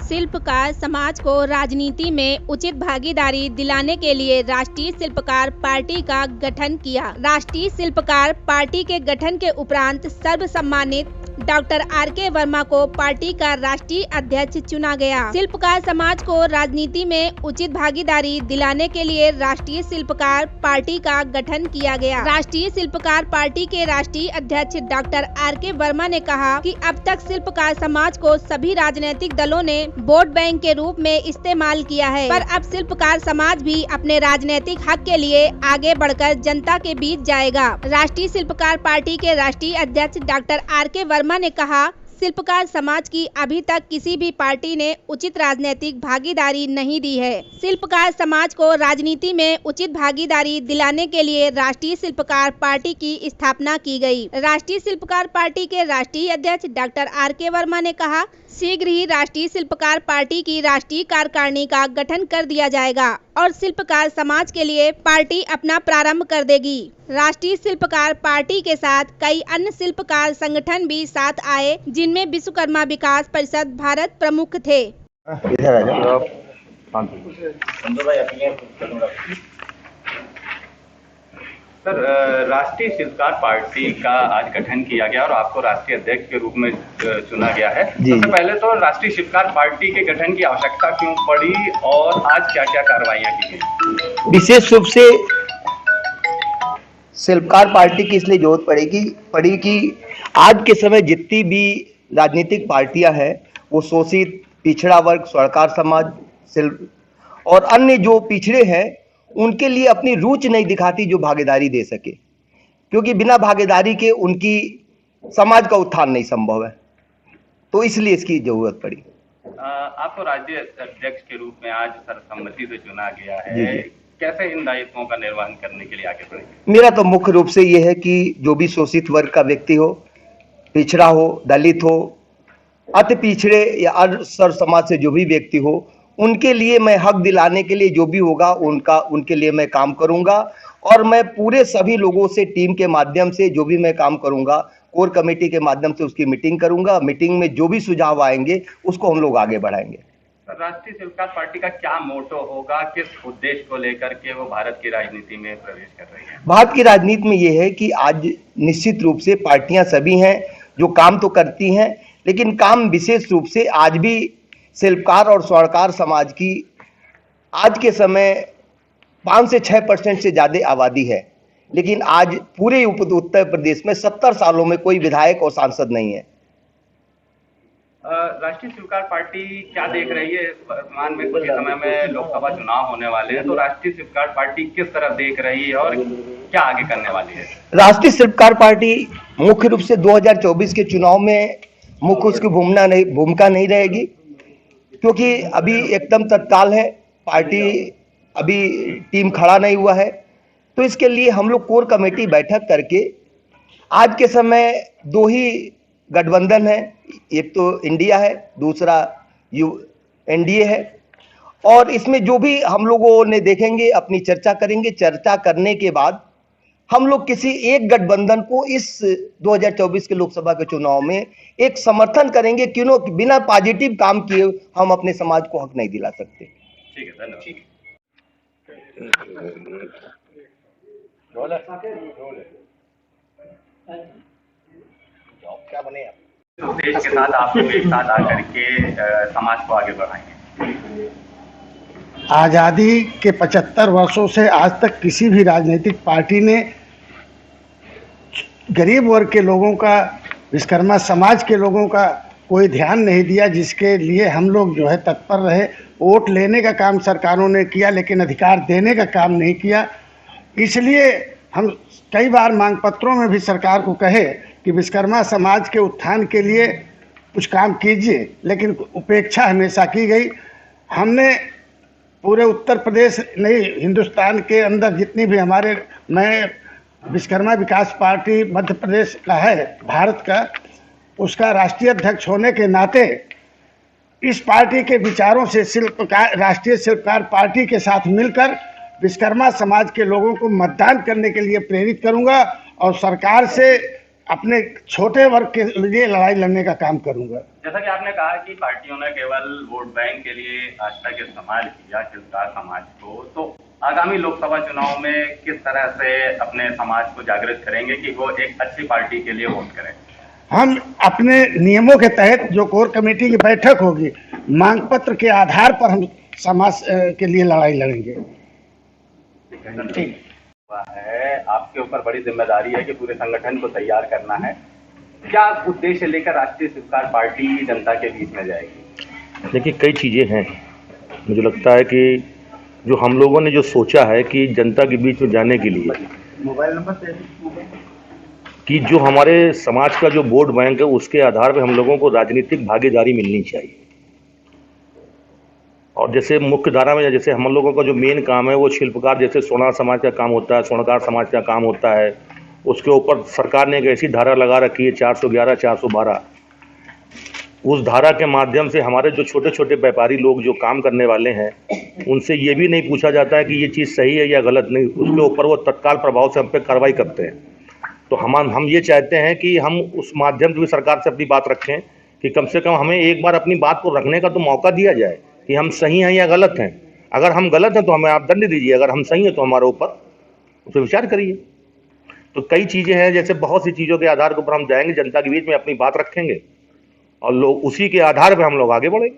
शिल्पकार समाज को राजनीति में उचित भागीदारी दिलाने के लिए राष्ट्रीय शिल्पकार पार्टी का गठन किया। राष्ट्रीय शिल्पकार पार्टी के गठन के उपरांत सर्वसम्मानित डॉक्टर आर.के. वर्मा को पार्टी का राष्ट्रीय अध्यक्ष चुना गया। शिल्पकार समाज को राजनीति में उचित भागीदारी दिलाने के लिए राष्ट्रीय शिल्पकार पार्टी का गठन किया गया। राष्ट्रीय शिल्पकार पार्टी के राष्ट्रीय अध्यक्ष डॉक्टर आर.के. वर्मा ने कहा कि अब तक शिल्पकार समाज को सभी राजनीतिक दलों ने वोट बैंक के रूप में इस्तेमाल किया है, पर अब शिल्पकार समाज भी अपने राजनीतिक हक के लिए आगे बढ़कर जनता के बीच जाएगा। राष्ट्रीय शिल्पकार पार्टी के राष्ट्रीय अध्यक्ष डॉक्टर आर.के. वर्मा ने कहा, शिल्पकार समाज की अभी तक किसी भी पार्टी ने उचित राजनीतिक भागीदारी नहीं दी है। शिल्पकार समाज को राजनीति में उचित भागीदारी दिलाने के लिए राष्ट्रीय शिल्पकार पार्टी की स्थापना की गई। राष्ट्रीय शिल्पकार पार्टी के राष्ट्रीय अध्यक्ष डॉक्टर आर.के. वर्मा ने कहा, शीघ्र ही राष्ट्रीय शिल्पकार पार्टी की राष्ट्रीय कार्यकारिणी का गठन कर दिया जाएगा और शिल्पकार समाज के लिए पार्टी अपना प्रारंभ कर देगी। राष्ट्रीय शिल्पकार पार्टी के साथ कई अन्य शिल्पकार संगठन भी साथ आए, जिनमें विश्वकर्मा विकास परिषद भारत प्रमुख थे। सर, राष्ट्रीय शिल्पकार पार्टी का आज गठन किया गया और आपको राष्ट्रीय अध्यक्ष के रूप में चुना गया है। सबसे पहले तो राष्ट्रीय शिल्पकार पार्टी के गठन की आवश्यकता क्यों पड़ी और आज क्या क्या कार्रवाइयां की गई? विशेष रूप से शिल्पकार पार्टी की इसलिए जरूरत पड़ी कि आज के समय जितनी भी राजनीतिक पार्टियां हैं वो शोषित, पिछड़ा वर्ग, स्वर्णकार समाज, शिल्प और अन्य जो पिछड़े हैं उनके लिए अपनी रुचि नहीं दिखाती जो भागीदारी दे सके, क्योंकि बिना भागीदारी के उनकी समाज का उत्थान नहीं संभव है। तो इसलिए इसकी जरूरत पड़ी। आपको राज्य अध्यक्ष के रूप में आज सर्वसम्मति से चुना गया है, कैसे इन दायित्वों का निर्वहन करने के लिए आगे बढ़ेंगे? मेरा तो मुख्य रूप से यह है कि जो भी शोषित वर्ग का व्यक्ति हो, पिछड़ा हो, दलित हो, अति पिछड़े या अग्रसर समाज से जो भी व्यक्ति हो, उनके लिए मैं हक दिलाने के लिए जो भी होगा उनके लिए मैं काम करूंगा। और मैं पूरे सभी लोगों से टीम के माध्यम से जो भी मैं काम करूंगा, कोर कमेटी के माध्यम से उसकी मीटिंग करूंगा। मीटिंग में जो भी सुझाव आएंगे उसको हम लोग आगे बढ़ाएंगे। राष्ट्रीय शिल्पकार पार्टी का क्या मोटो होगा, किस उद्देश्य को लेकर के वो भारत की राजनीति में प्रवेश कर रही है? भारत की राजनीति में ये है कि आज निश्चित रूप से पार्टियां सभी हैं जो काम तो करती हैं, लेकिन काम विशेष रूप से आज भी शिल्पकार और स्वर्णकार समाज की आज के समय 5 से 6% से ज्यादा आबादी है, लेकिन आज पूरे उत्तर प्रदेश में 70 सालों में कोई विधायक और सांसद नहीं है। राष्ट्रीय शिल्पकार पार्टी क्या देख रही है? वर्तमान में कुछ समय में लोकसभा चुनाव होने वाले हैं, तो राष्ट्रीय शिल्पकार पार्टी किस तरफ देख रही है और क्या आगे करने वाली है? राष्ट्रीय शिल्पकार पार्टी मुख्य रूप से 2024 के चुनाव में मुख्य उसकी भूमिका नहीं रहेगी, क्योंकि अभी एकदम तत्काल है, पार्टी अभी टीम खड़ा नहीं हुआ है। तो इसके लिए हम लोग कोर कमेटी बैठक करके आज के समय 2 ही गठबंधन है, एक तो इंडिया है, दूसरा एनडीए है, और इसमें जो भी हम लोगों ने देखेंगे अपनी चर्चा करेंगे। चर्चा करने के बाद हम लोग किसी एक गठबंधन को इस 2024 के लोकसभा के चुनाव में एक समर्थन करेंगे, क्यों बिना पॉजिटिव काम किए हम अपने समाज को हक नहीं दिला सकते। ठीक है, धन्यवाद। क्या बने देश के साथ आप लोग एक साथ आकर के समाज को आगे बढ़ाएंगे? आज़ादी के 75 वर्षों से आज तक किसी भी राजनीतिक पार्टी ने गरीब वर्ग के लोगों का, विश्वकर्मा समाज के लोगों का कोई ध्यान नहीं दिया, जिसके लिए हम लोग जो है तत्पर रहे। वोट लेने का काम सरकारों ने किया, लेकिन अधिकार देने का काम नहीं किया। इसलिए हम कई बार मांग पत्रों में भी सरकार को कहे कि विश्वकर्मा समाज के उत्थान के लिए कुछ काम कीजिए, लेकिन उपेक्षा हमेशा की गई। हमने पूरे उत्तर प्रदेश नहीं, हिंदुस्तान के अंदर जितनी भी मैं विश्वकर्मा विकास पार्टी मध्य प्रदेश का है, भारत का, उसका राष्ट्रीय अध्यक्ष होने के नाते इस पार्टी के विचारों से राष्ट्रीय शिल्पकार पार्टी के साथ मिलकर विश्वकर्मा समाज के लोगों को मतदान करने के लिए प्रेरित करूंगा और सरकार से अपने छोटे वर्ग के लिए लड़ाई लड़ने का काम करूंगा। जैसा कि आपने कहा कि पार्टियों ने केवल वोट बैंक के लिए आज तक इस्तेमाल किया शिल्पकार समाज को, तो आगामी लोकसभा चुनाव में किस तरह से अपने समाज को जागृत करेंगे कि वो एक अच्छी पार्टी के लिए वोट करें? हम अपने नियमों के तहत जो कोर कमेटी की बैठक होगी, मांग पत्र के आधार पर हम समाज के लिए लड़ाई लड़ेंगे। ठीक है, आपके ऊपर बड़ी जिम्मेदारी है कि पूरे संगठन को तैयार करना है। क्या उद्देश्य लेकर राष्ट्रीय स्वीकार पार्टी जनता के बीच में जाएगी? देखिए, कई चीज़ें हैं। मुझे लगता है कि जो हम लोगों ने जो सोचा है कि जनता के बीच में जाने के लिए मोबाइल नंबर कि जो हमारे समाज का जो वोट बैंक है उसके आधार पर हम लोगों को राजनीतिक भागीदारी मिलनी चाहिए। और जैसे मुख्य धारा में जैसे हम लोगों का जो मेन काम है वो शिल्पकार, जैसे सोनार समाज का काम होता है, स्वर्णकार समाज का काम होता है, उसके ऊपर सरकार ने एक ऐसी धारा लगा रखी है 411, 412। उस धारा के माध्यम से हमारे जो छोटे छोटे व्यापारी लोग जो काम करने वाले हैं उनसे ये भी नहीं पूछा जाता है कि ये चीज़ सही है या गलत नहीं, उसके ऊपर वो तत्काल प्रभाव से हम पे कार्रवाई करते हैं। तो हम ये चाहते हैं कि हम उस माध्यम से भी सरकार से अपनी बात रखें कि कम से कम हमें एक बार अपनी बात को रखने का तो मौका दिया जाए कि हम सही हैं या गलत हैं। अगर हम गलत हैं तो हमें आप दंड दीजिए, अगर हम सही हैं तो हमारे ऊपर उस पर विचार करिए। तो कई चीज़ें हैं, जैसे बहुत सी चीज़ों के आधार के ऊपर हम जाएंगे, जनता के बीच में अपनी बात रखेंगे और लोग उसी के आधार पर हम लोग आगे बढ़ेंगे।